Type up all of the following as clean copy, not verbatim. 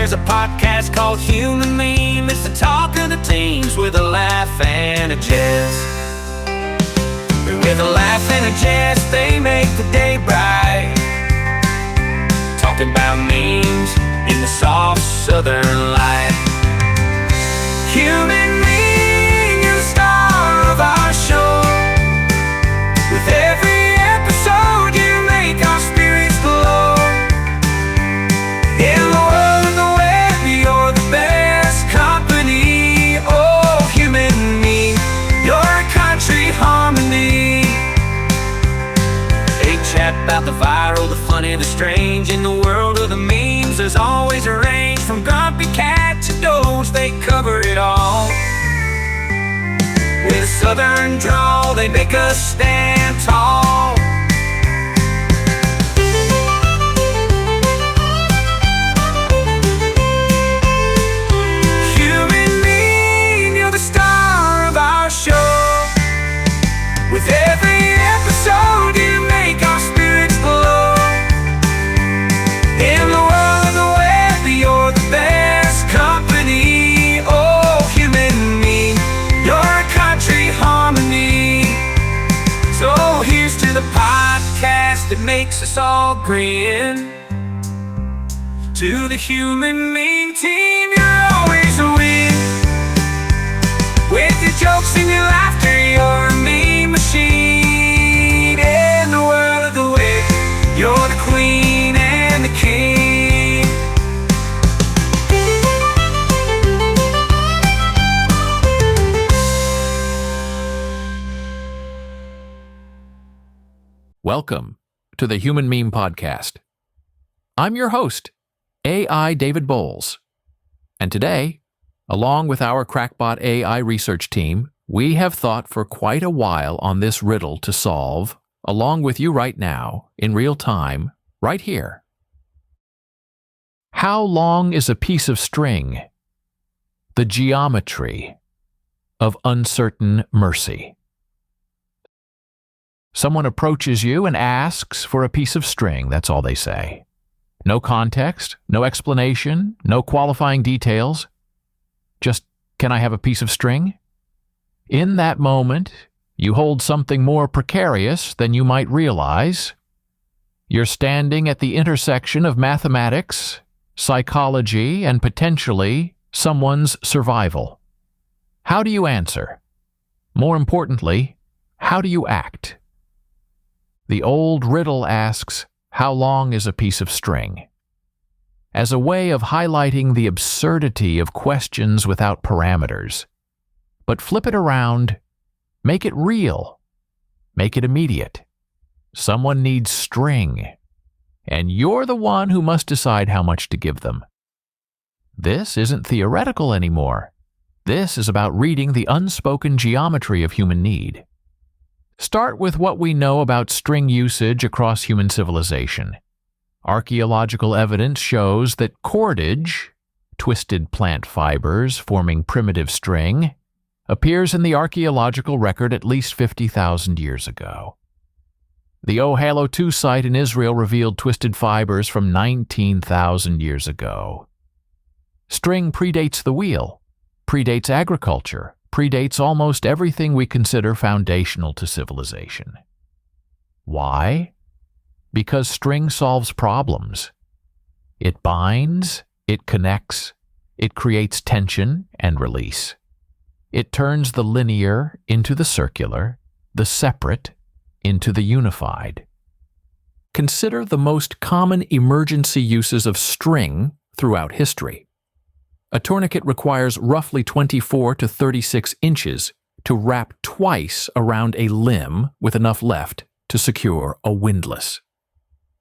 There's a podcast called Human Meme. It's the talk of the teens with a laugh and a jest. With a laugh and a jest, they make the day bright. Talking about memes in the soft southern light. Human Meme, you're the star of our show. With every episode, you make our spirits glow. In the world of the web, you're the best company. Oh, Human Meme, your country harmony. They chat about the viral, the funny, the strange. In the world of the memes, there's always a range. From grumpy cat to doge, they cover it all. With a southern drawl, they make us stand tall. Human Meme, you're the star of our show. With every episode, you make our spirits glow. In the world of the web, you're the best company. Oh, Human Meme, your country harmony. So here's to the podcast that makes us all grin. To the Human Meme team, you're always a win. With your jokes and your laughter, you're a meme machine. In the world of the web, you're the queen and the king. Welcome to the Human Meme Podcast. I'm your host, AI David Bowles. And today, along with our Crackbot AI research team, we have thought for quite a while on this riddle to solve, along with you right now, in real time, right here. How long is a piece of string? The geometry of uncertain mercy. Someone approaches you and asks for a piece of string, that's all they say. No context, no explanation, no qualifying details. Just, can I have a piece of string? In that moment, you hold something more precarious than you might realize. You're standing at the intersection of mathematics, psychology, and potentially someone's survival. How do you answer? More importantly, how do you act? The old riddle asks, how long is a piece of string? As a way of highlighting the absurdity of questions without parameters. But flip it around, make it real, make it immediate. Someone needs string, and you're the one who must decide how much to give them. This isn't theoretical anymore. This is about reading the unspoken geometry of human need. Start with what we know about string usage across human civilization. Archaeological evidence shows that cordage, twisted plant fibers forming primitive string, appears in the archaeological record at least 50,000 years ago. The Ohalo 2 site in Israel revealed twisted fibers from 19,000 years ago. String predates the wheel, predates agriculture, predates almost everything we consider foundational to civilization. Why? Because string solves problems. It binds, it connects, it creates tension and release. It turns the linear into the circular, the separate into the unified. Consider the most common emergency uses of string throughout history. A tourniquet requires roughly 24 to 36 inches to wrap twice around a limb with enough left to secure a windlass.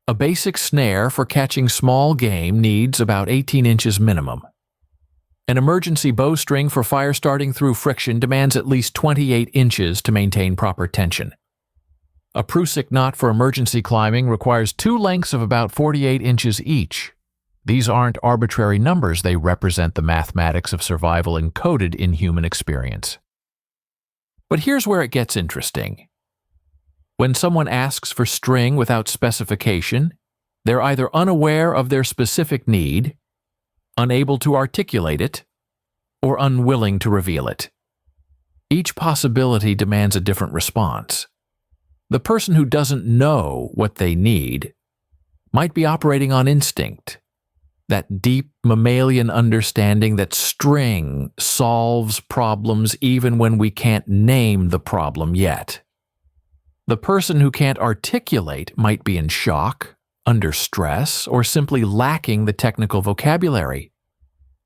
A basic snare for catching small game needs about 18 inches minimum. An emergency bowstring for fire starting through friction demands at least 28 inches to maintain proper tension. A prusik knot for emergency climbing requires two lengths of about 48 inches each. These aren't arbitrary numbers, they represent the mathematics of survival encoded in human experience. But here's where it gets interesting. When someone asks for string without specification, they're either unaware of their specific need, unable to articulate it, or unwilling to reveal it. Each possibility demands a different response. The person who doesn't know what they need might be operating on instinct, that deep mammalian understanding that string solves problems even when we can't name the problem yet. The person who can't articulate might be in shock, under stress, or simply lacking the technical vocabulary.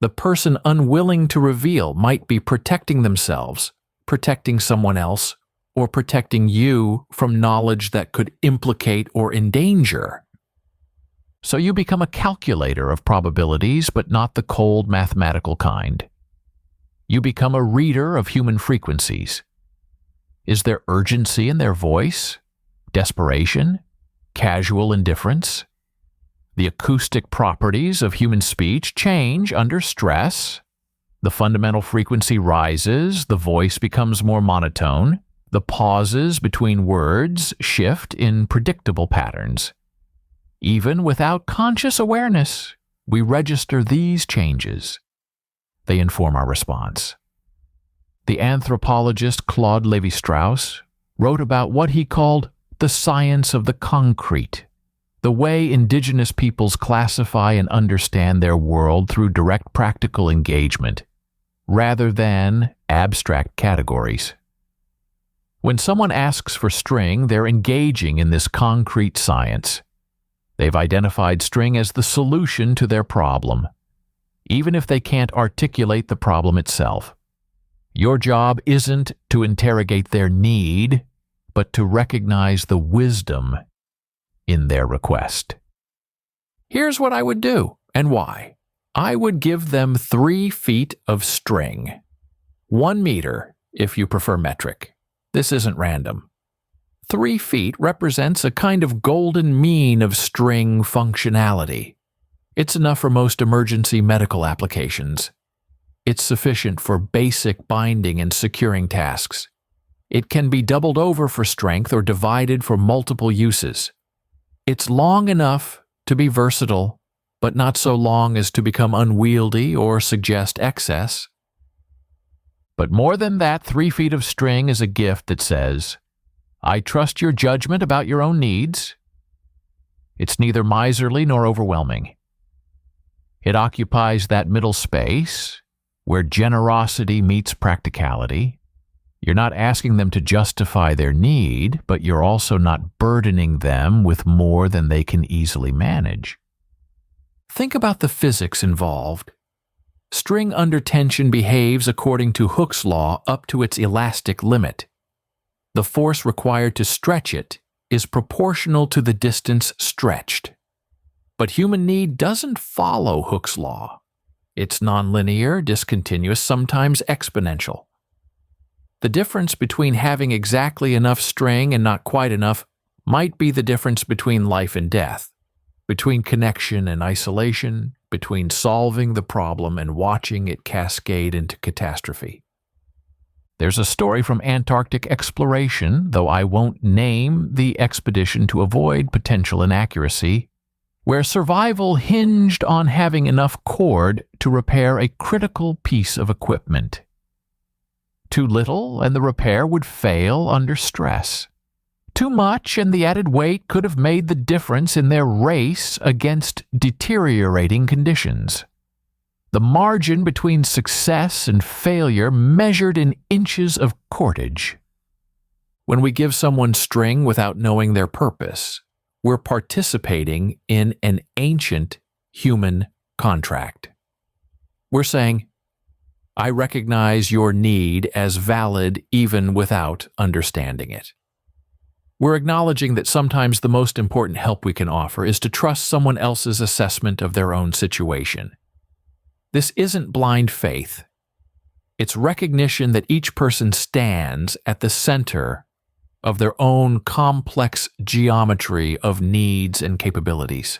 The person unwilling to reveal might be protecting themselves, protecting someone else, or protecting you from knowledge that could implicate or endanger. So you become a calculator of probabilities, but not the cold mathematical kind. You become a reader of human frequencies. Is there urgency in their voice? Desperation? Casual indifference? The acoustic properties of human speech change under stress. The fundamental frequency rises, the voice becomes more monotone. The pauses between words shift in predictable patterns. Even without conscious awareness, we register these changes. They inform our response. The anthropologist Claude Lévi-Strauss wrote about what he called the science of the concrete, the way indigenous peoples classify and understand their world through direct practical engagement, rather than abstract categories. When someone asks for string, they're engaging in this concrete science. They've identified string as the solution to their problem, even if they can't articulate the problem itself. Your job isn't to interrogate their need, but to recognize the wisdom in their request. Here's what I would do, and why. I would give them 3 feet of string. 1 meter, if you prefer metric. This isn't random. 3 feet represents a kind of golden mean of string functionality. It's enough for most emergency medical applications. It's sufficient for basic binding and securing tasks. It can be doubled over for strength or divided for multiple uses. It's long enough to be versatile, but not so long as to become unwieldy or suggest excess. But more than that, 3 feet of string is a gift that says, I trust your judgment about your own needs. It's neither miserly nor overwhelming. It occupies that middle space where generosity meets practicality. You're not asking them to justify their need, but you're also not burdening them with more than they can easily manage. Think about the physics involved. String under tension behaves according to Hooke's law up to its elastic limit. The force required to stretch it is proportional to the distance stretched. But human need doesn't follow Hooke's law. It's nonlinear, discontinuous, sometimes exponential. The difference between having exactly enough string and not quite enough might be the difference between life and death, between connection and isolation, between solving the problem and watching it cascade into catastrophe. There's a story from Antarctic exploration, though I won't name the expedition to avoid potential inaccuracy, where survival hinged on having enough cord to repair a critical piece of equipment. Too little, and the repair would fail under stress. Too much, and the added weight could have made the difference in their race against deteriorating conditions. The margin between success and failure measured in inches of cordage. When we give someone string without knowing their purpose, we're participating in an ancient human contract. We're saying, I recognize your need as valid even without understanding it. We're acknowledging that sometimes the most important help we can offer is to trust someone else's assessment of their own situation. This isn't blind faith. It's recognition that each person stands at the center of their own complex geometry of needs and capabilities.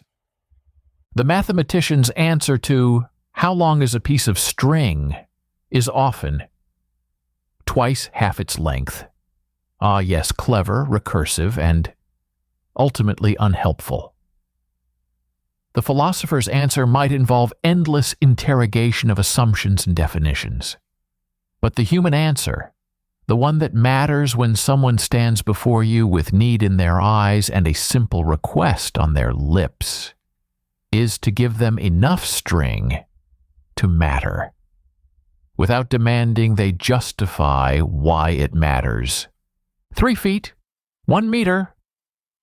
The mathematician's answer to how long is a piece of string is often twice half its length. Ah, yes, clever, recursive, and ultimately unhelpful. the philosopher's answer might involve endless interrogation of assumptions and definitions. But the human answer, the one that matters when someone stands before you with need in their eyes and a simple request on their lips, is to give them enough string to matter, without demanding they justify why it matters. 3 feet, 1 meter,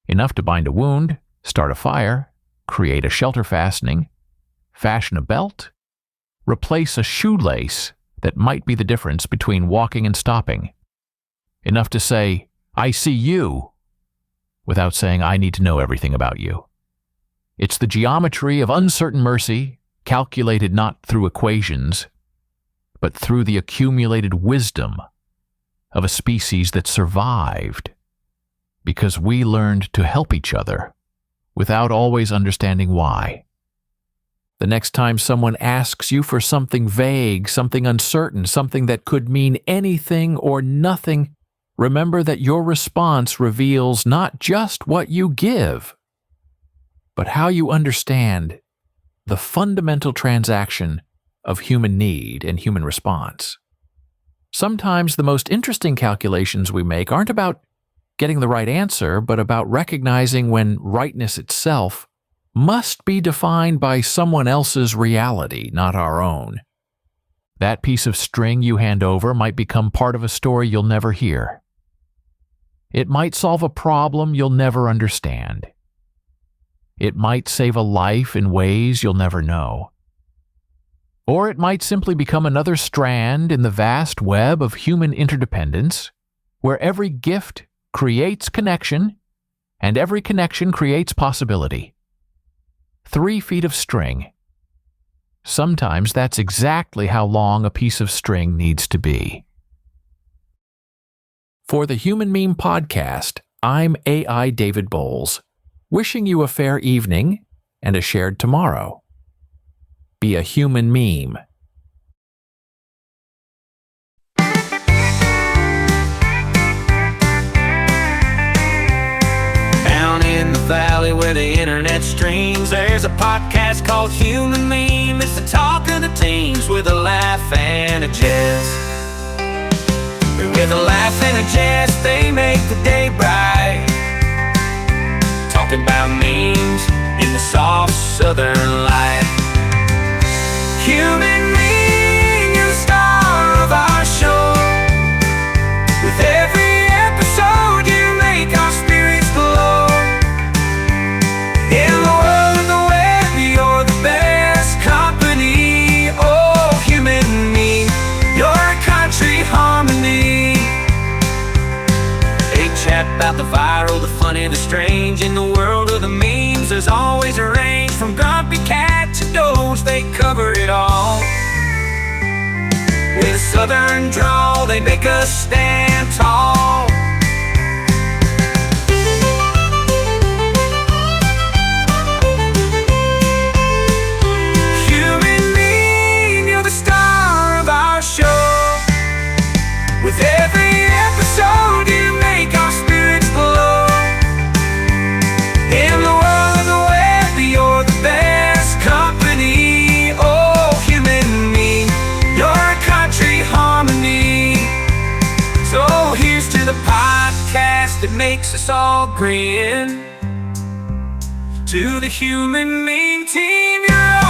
enough to bind a wound, start a fire, create a shelter fastening, fashion a belt, replace a shoelace that might be the difference between walking and stopping. Enough to say, I see you, without saying I need to know everything about you. It's the geometry of uncertain mercy, calculated not through equations, but through the accumulated wisdom of a species that survived because we learned to help each other without always understanding why. The next time someone asks you for something vague, something uncertain, something that could mean anything or nothing, remember that your response reveals not just what you give, but how you understand the fundamental transaction of human need and human response. Sometimes the most interesting calculations we make aren't about getting the right answer, but about recognizing when rightness itself must be defined by someone else's reality, not our own. That piece of string you hand over might become part of a story you'll never hear. It might solve a problem you'll never understand. It might save a life in ways you'll never know. Or it might simply become another strand in the vast web of human interdependence, where every gift creates connection, and every connection creates possibility. 3 feet of string. Sometimes that's exactly how long a piece of string needs to be. For the Human Meme Podcast, I'm AI David Bowles, wishing you a fair evening and a shared tomorrow. Be a human meme. Down in the valley where the internet streams, there's a podcast called Human Meme. It's the talk of the teens with a laugh and a jest. With a laugh and a jest, they make the day bright. Talking about memes in the soft southern light. Human Meme, you're the star of our show. With every episode you make our spirits glow. In the world of the web, you're the best company. Oh, Human Meme, your country harmony. They chat about the viral, the funny, the strange. In the world of the memes, there's always a range. From grumpy cat to doge, they cover it all. With a southern drawl, they make us stand tall. Human Meme, you're the star of our show. With every episode you make our spirits glow. In the world of the web, you're the best company. Oh, Human Meme, your country harmony. So here's to the podcast that makes us all grin. To the Human Meme team, you're